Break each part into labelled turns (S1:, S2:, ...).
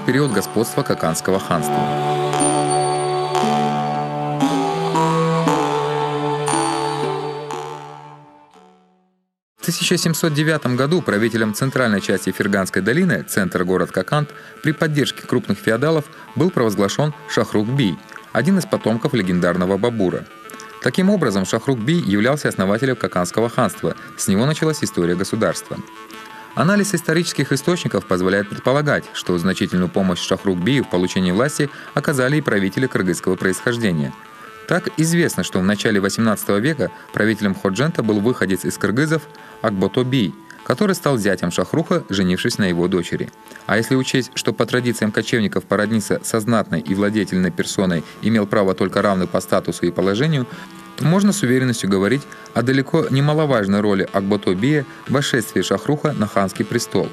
S1: период господства Каканского ханства. В 1709 году правителем центральной части Ферганской долины, центр город Каканд, при поддержке крупных феодалов был провозглашен Шахрук-Бий, один из потомков легендарного Бабура. Таким образом, Шахрук-Бий являлся основателем Каканского ханства, с него началась история государства. Анализ исторических источников позволяет предполагать, что значительную помощь Шахрук-Бию в получении власти оказали и правители кыргызского происхождения. Так известно, что в начале XVIII века правителем Ходжента был выходец из кыргызов Акбото-Бий, который стал зятем Шахруха, женившись на его дочери. А если учесть, что по традициям кочевников породниться со знатной и владетельной персоной имел право только равный по статусу и положению, то можно с уверенностью говорить о далеко немаловажной роли Акбото-Бия в восшествии Шахруха на ханский престол.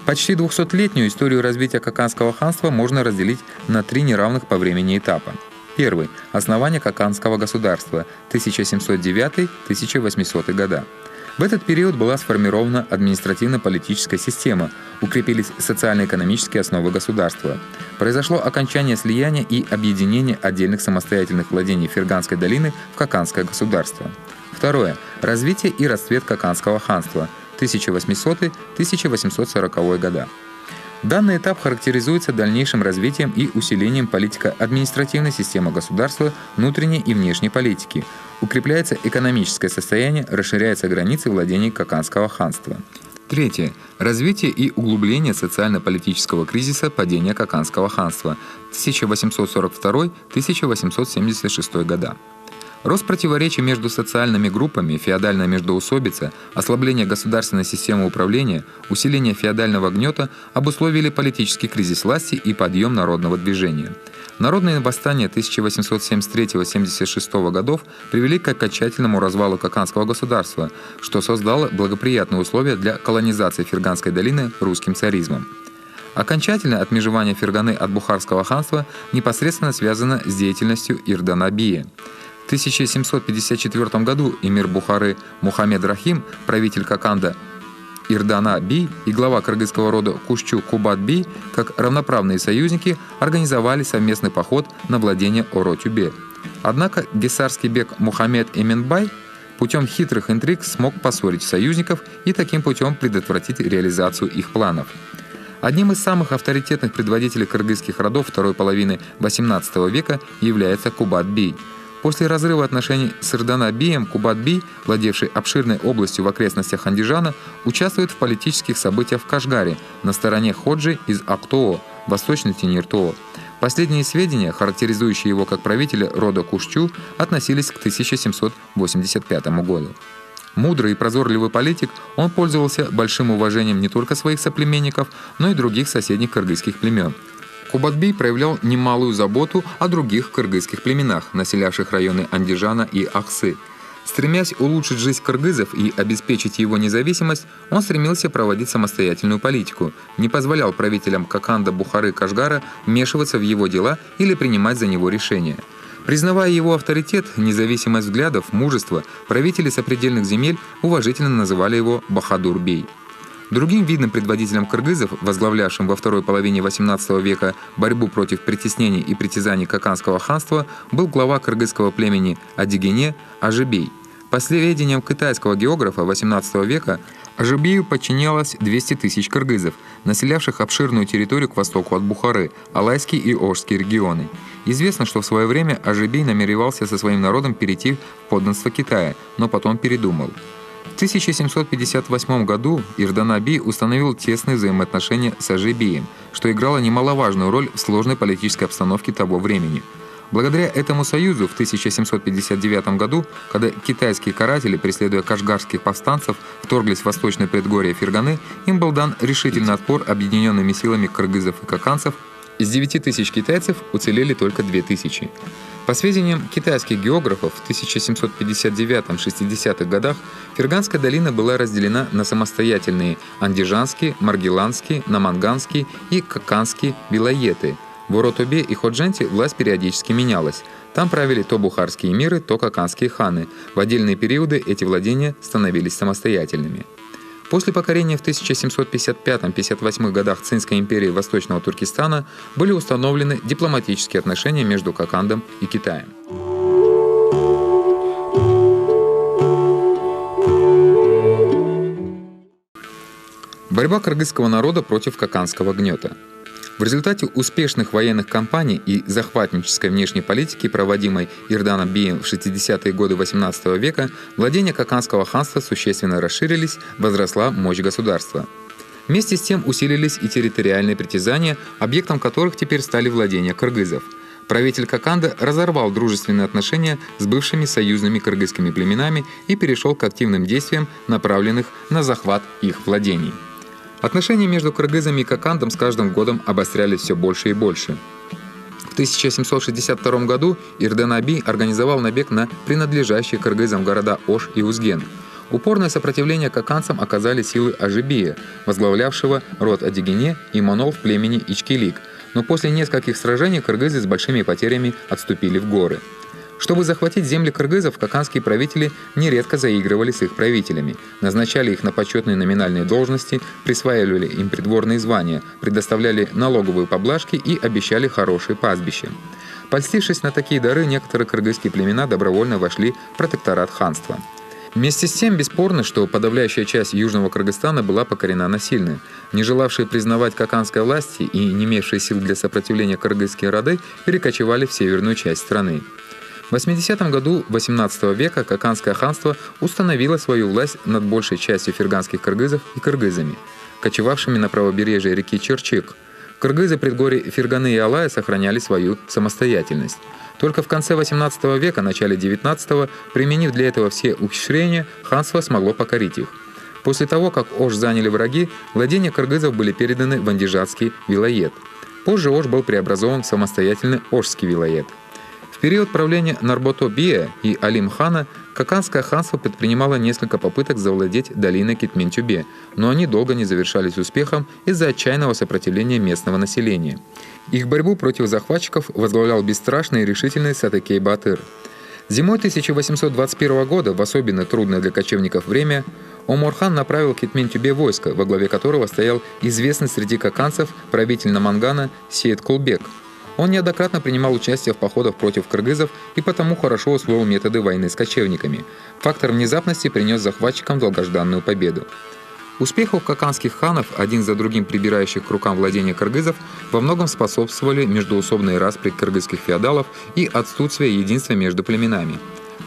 S1: Почти 200-летнюю историю развития Каканского ханства можно разделить на три неравных по времени этапа. Первый – основание Каканского государства, 1709-1800 года. В этот период была сформирована административно-политическая система, укрепились социально-экономические основы государства. Произошло окончание слияния и объединения отдельных самостоятельных владений Ферганской долины в Каканское государство. Второе – развитие и расцвет Каканского ханства, 1800-1840 года. Данный этап характеризуется дальнейшим развитием и усилением политико-административной системы государства, внутренней и внешней политики. Укрепляется экономическое состояние, расширяются границы владений Каканского ханства. Третье. Развитие и углубление социально-политического кризиса падения Каканского ханства 1842-1876 года. Рост противоречий между социальными группами, феодальная междоусобица, ослабление государственной системы управления, усиление феодального гнета обусловили политический кризис власти и подъем народного движения. Народные восстания 1873-76 годов привели к окончательному развалу Каканского государства, что создало благоприятные условия для колонизации Ферганской долины русским царизмом. Окончательное отмежевание Ферганы от Бухарского ханства непосредственно связано с деятельностью Ирдана Бия. В 1754 году эмир Бухары Мухаммед Рахим, правитель Каканда Ирдана Бий и глава кыргызского рода Кушчу Кубат Бий, как равноправные союзники, организовали совместный поход на владение Оро-Тюбе. Однако гессарский бек Мухаммед Эменбай путем хитрых интриг смог поссорить союзников и таким путем предотвратить реализацию их планов. Одним из самых авторитетных предводителей кыргызских родов второй половины XVIII века является Кубат Бий. После разрыва отношений с Ирдана Бием Кубат Бий, владевший обширной областью в окрестностях Андижана, участвует в политических событиях в Кашгаре на стороне Ходжи из Актоо, восточной Тениртоо. Последние сведения, характеризующие его как правителя рода Кушчу, относились к 1785 году. Мудрый и прозорливый политик, он пользовался большим уважением не только своих соплеменников, но и других соседних кыргызских племен. Кубат Бий проявлял немалую заботу о других кыргызских племенах, населявших районы Андижана и Ахсы. Стремясь улучшить жизнь кыргызов и обеспечить его независимость, он стремился проводить самостоятельную политику, не позволял правителям Каканда, Бухары, Кашгара вмешиваться в его дела или принимать за него решения. Признавая его авторитет, независимость взглядов, мужество, правители сопредельных земель уважительно называли его Бахадур-Бей. Другим видным предводителем кыргызов, возглавлявшим во второй половине XVIII века борьбу против притеснений и притязаний Каканского ханства, был глава кыргызского племени Адигене Ажыбей. По сведениям китайского географа XVIII века, Ажыбею подчинялось 200 тысяч кыргызов, населявших обширную территорию к востоку от Бухары, Алайский и Ошский регионы. Известно, что в свое время Ажыбей намеревался со своим народом перейти в подданство Китая, но потом передумал. В 1758 году Ирдана Бий установил тесные взаимоотношения с Ажыбеем, что играло немаловажную роль в сложной политической обстановке того времени. Благодаря этому союзу в 1759 году, когда китайские каратели, преследуя кашгарских повстанцев, вторглись в восточное предгорье Ферганы, им был дан решительный отпор объединенными силами кыргызов и каканцев. Из 9 тысяч китайцев уцелели только 2000. По сведениям китайских географов, в 1759-60-х годах Ферганская долина была разделена на самостоятельные Андижанские, Маргиланские, Наманганские и Каканские вилаеты. В Оро-Тюбе и Ходженте власть периодически менялась. Там правили то бухарские эмиры, то каканские ханы. В отдельные периоды эти владения становились самостоятельными. После покорения в 1755-58 годах Цинской империи Восточного Туркестана были установлены дипломатические отношения между Кокандом и Китаем. Борьба кыргызского народа против кокандского гнета. В результате успешных военных кампаний и захватнической внешней политики, проводимой Ирданом Бием в 60-е годы XVIII века, владения Кокандского ханства существенно расширились, возросла мощь государства. Вместе с тем усилились и территориальные притязания, объектом которых теперь стали владения кыргызов. Правитель Коканда разорвал дружественные отношения с бывшими союзными кыргызскими племенами и перешел к активным действиям, направленных на захват их владений. Отношения между кыргызами и Кокандом с каждым годом обострялись все больше и больше. В 1762 году Ирдан Аби организовал набег на принадлежащие кыргызам города Ош и Узген. Упорное сопротивление кокандцам оказали силы Ажибия, возглавлявшего род Адигене и монол в племени Ичкилик, но после нескольких сражений кыргызы с большими потерями отступили в горы. Чтобы захватить земли кыргызов, кокандские правители нередко заигрывали с их правителями, назначали их на почетные номинальные должности, присваивали им придворные звания, предоставляли налоговые поблажки и обещали хорошие пастбища. Польстившись на такие дары, некоторые кыргызские племена добровольно вошли в протекторат ханства. Вместе с тем, бесспорно, что подавляющая часть Южного Кыргызстана была покорена насильно. Не желавшие признавать кокандской власти и не имевшие сил для сопротивления кыргызские роды перекочевали в северную часть страны. В 80-м году XVIII века Кокандское ханство установило свою власть над большей частью ферганских кыргызов и кыргызами, кочевавшими на правобережье реки Черчик. Кыргызы предгорий Ферганы и Алая сохраняли свою самостоятельность. Только в конце XVIII века, начале XIX, применив для этого все ухищрения, ханство смогло покорить их. После того, как Ош заняли враги, владения кыргызов были переданы в Андижанский вилайет. Позже Ош был преобразован в самостоятельный Ошский вилайет. В период правления Нарбото-Бия и Алим-хана Кокандское ханство предпринимало несколько попыток завладеть долиной Китмен-Тюбе, но они долго не завершались успехом из-за отчаянного сопротивления местного населения. Их борьбу против захватчиков возглавлял бесстрашный и решительный Сатекей-Батыр. Зимой 1821 года, в особенно трудное для кочевников время, Омар-хан направил к Китмен-Тюбе войско, во главе которого стоял известный среди кокандцев правитель Намангана Сейд-Кулбек. Он неоднократно принимал участие в походах против кыргызов и потому хорошо усвоил методы войны с кочевниками. Фактор внезапности принес захватчикам долгожданную победу. Успеху кокандских ханов, один за другим прибирающих к рукам владения кыргызов, во многом способствовали междоусобные распри кыргызских феодалов и отсутствие единства между племенами.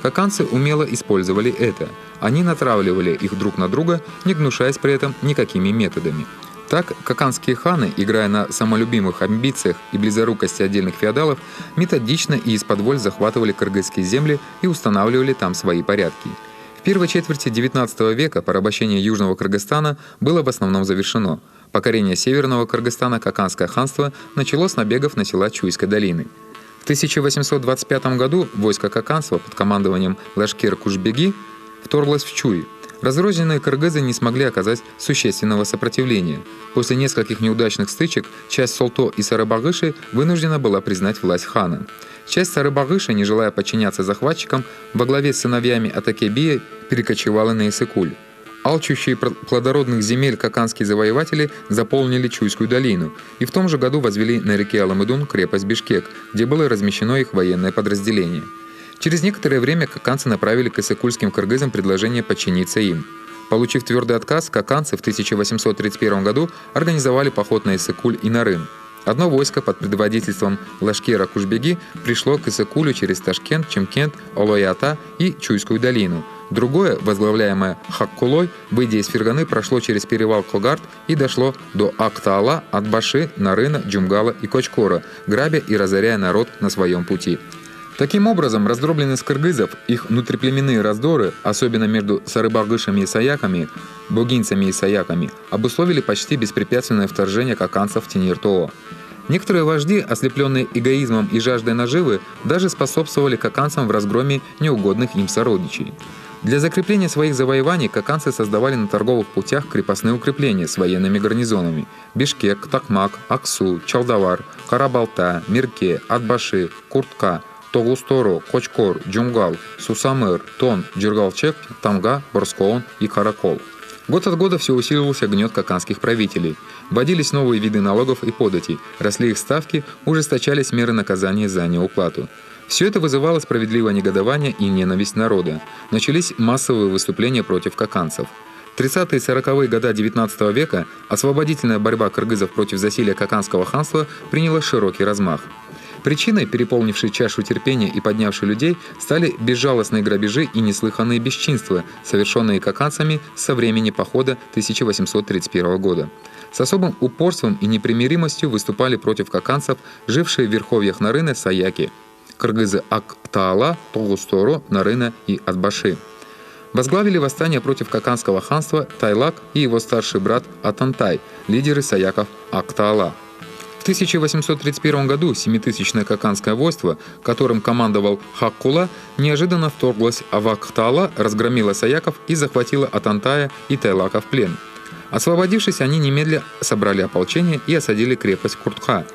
S1: Кокандцы умело использовали это. Они натравливали их друг на друга, не гнушаясь при этом никакими методами. Так, кокандские ханы, играя на самолюбимых амбициях и близорукости отдельных феодалов, методично и из-под захватывали кыргызские земли и устанавливали там свои порядки. В первой четверти XIX века порабощение Южного Кыргызстана было в основном завершено. Покорение Северного Кыргызстана Кокандское ханство начало с набегов на села Чуйской долины. В 1825 году войско кокандства под командованием Лашкер-Кушбеги вторглось в Чуй. Разрозненные кыргызы не смогли оказать существенного сопротивления. После нескольких неудачных стычек часть Солто и Сарыбагыши вынуждена была признать власть хана. Часть Сарыбагыши, не желая подчиняться захватчикам, во главе с сыновьями Атакебия перекочевала на Иссык-Куль. Алчущие плодородных земель кокандские завоеватели заполнили Чуйскую долину и в том же году возвели на реке Аламыдун крепость Бишкек, где было размещено их военное подразделение. Через некоторое время кокандцы направили к иссык-кульским кыргызам предложение подчиниться им. Получив твердый отказ, кокандцы в 1831 году организовали поход на Иссык-Куль и Нарын. Одно войско под предводительством Лашкера Кушбеги пришло к Иссык-Кулю через Ташкент, Чимкент, Олой-Ата и Чуйскую долину. Другое, возглавляемое Хаккулой, выйдя из Ферганы, прошло через перевал Когарт и дошло до Актаала, Атбаши, Нарына, Джумгала и Кочкора, грабя и разоряя народ на своем пути. Таким образом, раздробленность кыргызов, их внутриплеменные раздоры, особенно между сарыбагышами и саяками, богинцами и саяками, обусловили почти беспрепятственное вторжение кокандцев в Тинир-Тоо. Некоторые вожди, ослепленные эгоизмом и жаждой наживы, даже способствовали кокандцам в разгроме неугодных им сородичей. Для закрепления своих завоеваний кокандцы создавали на торговых путях крепостные укрепления с военными гарнизонами – Бишкек, Токмак, Аксу, Чалдавар, Карабалта, Мирке, Атбаши, Куртка, Тогусторо, Кочкор, Джумгал, Сусамыр, Тон, Джиргалчек, Тамга, Борскоон и Каракол. Год от года все усиливался гнет каканских правителей. Вводились новые виды налогов и податей, росли их ставки, ужесточались меры наказания за неуплату. Все это вызывало справедливое негодование и ненависть народа. Начались массовые выступления против каканцев. В 30-е и 40-е годы XIX века освободительная борьба кыргызов против засилия Каканского ханства приняла широкий размах. Причиной, переполнившей чашу терпения и поднявшей людей, стали безжалостные грабежи и неслыханные бесчинства, совершенные каканцами со времени похода 1831 года. С особым упорством и непримиримостью выступали против каканцев, жившие в верховьях Нарыны саяки, кыргызы Ак-Таала, Тогусторо, Нарына и Атбаши. Возглавили восстание против Каканского ханства Тайлак и его старший брат Атантай, лидеры саяков Ак-Таала. В 1831 году семитысячное каканское войско, которым командовал Хаккула, неожиданно вторглось в Ак-Таала, разгромило саяков и захватило Атантая и Тайлака в плен. Освободившись, они немедля собрали ополчение и осадили крепость Куртха.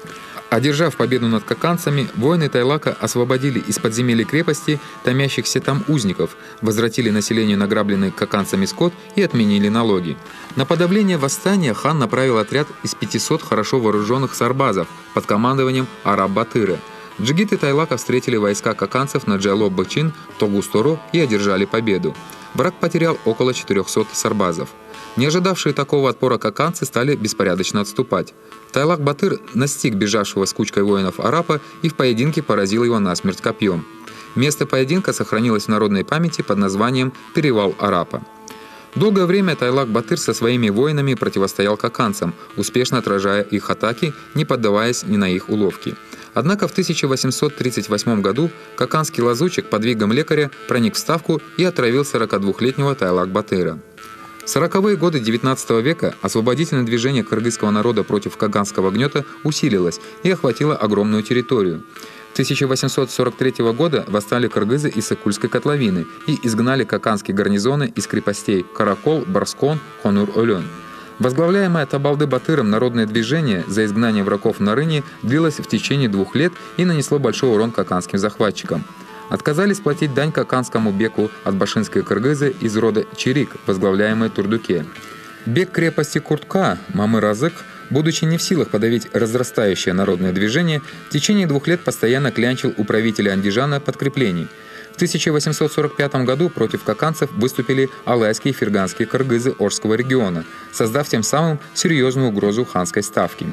S1: Одержав победу над каканцами, воины Тайлака освободили из подземелья крепости томящихся там узников, возвратили населению награбленный каканцами скот и отменили налоги. На подавление восстания хан направил отряд из 500 хорошо вооруженных сарбазов под командованием Араб-Батыра. Джигиты Тайлака встретили войска каканцев на Джалоб-Бачин, Тогусторо и одержали победу. Враг потерял около 400 сарбазов. Не ожидавшие такого отпора каканцы стали беспорядочно отступать. Тайлак-Батыр настиг бежавшего с кучкой воинов арапа и в поединке поразил его насмерть копьем. Место поединка сохранилось в народной памяти под названием «Перевал Арапа». Долгое время Тайлак-Батыр со своими воинами противостоял каканцам, успешно отражая их атаки, не поддаваясь ни на их уловки. Однако в 1838 году каканский лазутчик под видом лекаря проник в ставку и отравил 42-летнего Тайлак-Батыра. В 40-е годы XIX века освободительное движение кыргызского народа против каканского гнета усилилось и охватило огромную территорию. 1843 года восстали кыргызы из Сыкульской котловины и изгнали каканские гарнизоны из крепостей Каракол, Барскон, Хонур-Олен. Возглавляемое Табалды-Батыром народное движение за изгнание врагов на Рыне длилось в течение 2 лет и нанесло большой урон каканским захватчикам. Отказались платить дань каканскому беку атбашинские кыргызы из рода Чирик, возглавляемые Турдуке. Бек крепости Куртка, Мамыр-Азык, будучи не в силах подавить разрастающее народное движение, в течение 2 лет постоянно клянчил у правителя Андижана подкреплений. В 1845 году против каканцев выступили алайские и ферганские кыргызы Орского региона, создав тем самым серьезную угрозу ханской ставки.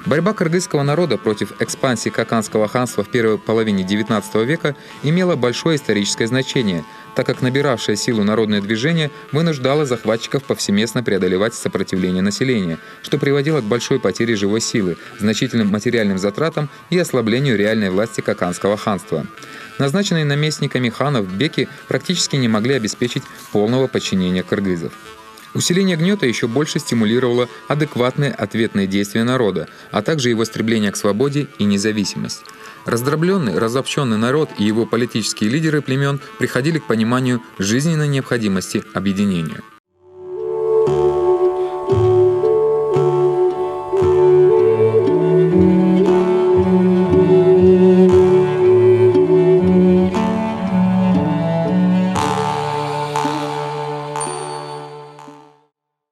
S1: Борьба кыргызского народа против экспансии Каканского ханства в первой половине XIX века имела большое историческое значение, так как набиравшее силу народное движение вынуждало захватчиков повсеместно преодолевать сопротивление населения, что приводило к большой потере живой силы, значительным материальным затратам и ослаблению реальной власти Каканского ханства. Назначенные наместниками ханов беки практически не могли обеспечить полного подчинения кыргызов. Усиление гнета еще больше стимулировало адекватные ответные действия народа, а также его стремление к свободе и независимости. Раздробленный, разобщенный народ и его политические лидеры племен приходили к пониманию жизненной необходимости объединения.